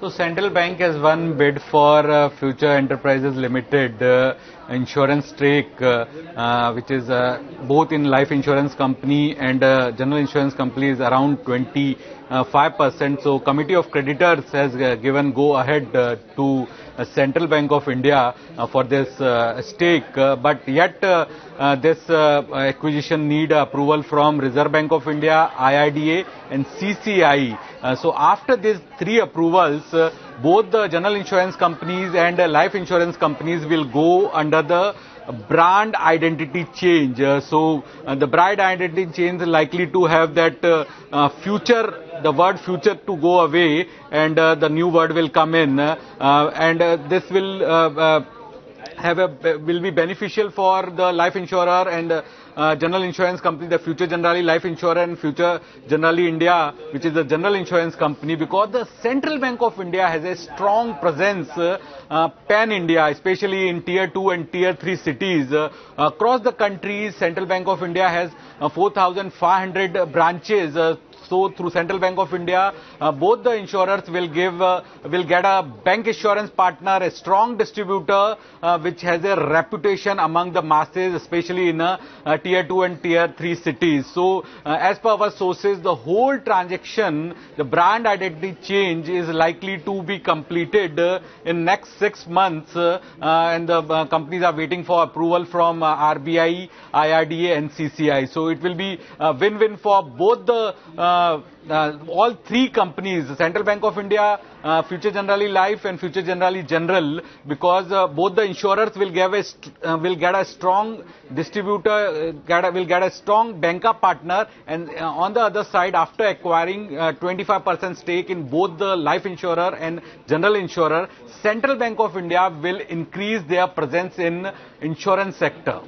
So Central Bank has won bid for Future Enterprises Limited insurance stake, which is both in life insurance company and general insurance company is around 25%. So Committee of Creditors has given go ahead to Central Bank of India for this stake, but yet this acquisition need approval from Reserve Bank of India, IRDA and CCI. So after these three approvals, both the general insurance companies and life insurance companies will go under the brand identity change. So the brand identity change is likely to have that future, the word future to go away, and the new word will come in, and this will will be beneficial for the life insurer and general insurance company, the Future Generali Life Insurer and Future Generali India, which is a general insurance company, because the Central Bank of India has a strong presence pan-India, especially in Tier 2 and Tier 3 cities. Across the country, Central Bank of India has 4,500 branches. So through Central Bank of India, both the insurers will get a bank insurance partner, a strong distributor, which has a reputation among the masses, especially in Tier 2 and Tier 3 cities. So as per our sources, the whole transaction, the brand identity change is likely to be completed in next 6 months, and the companies are waiting for approval from RBI, IRDA and CCI. So it will be a win-win for both the all three companies, Central Bank of India, Future Generali Life and Future Generali General, because both the insurers will get a strong distributor, will get a strong banker partner, and on the other side, after acquiring 25% stake in both the life insurer and general insurer, Central Bank of India will increase their presence in insurance sector.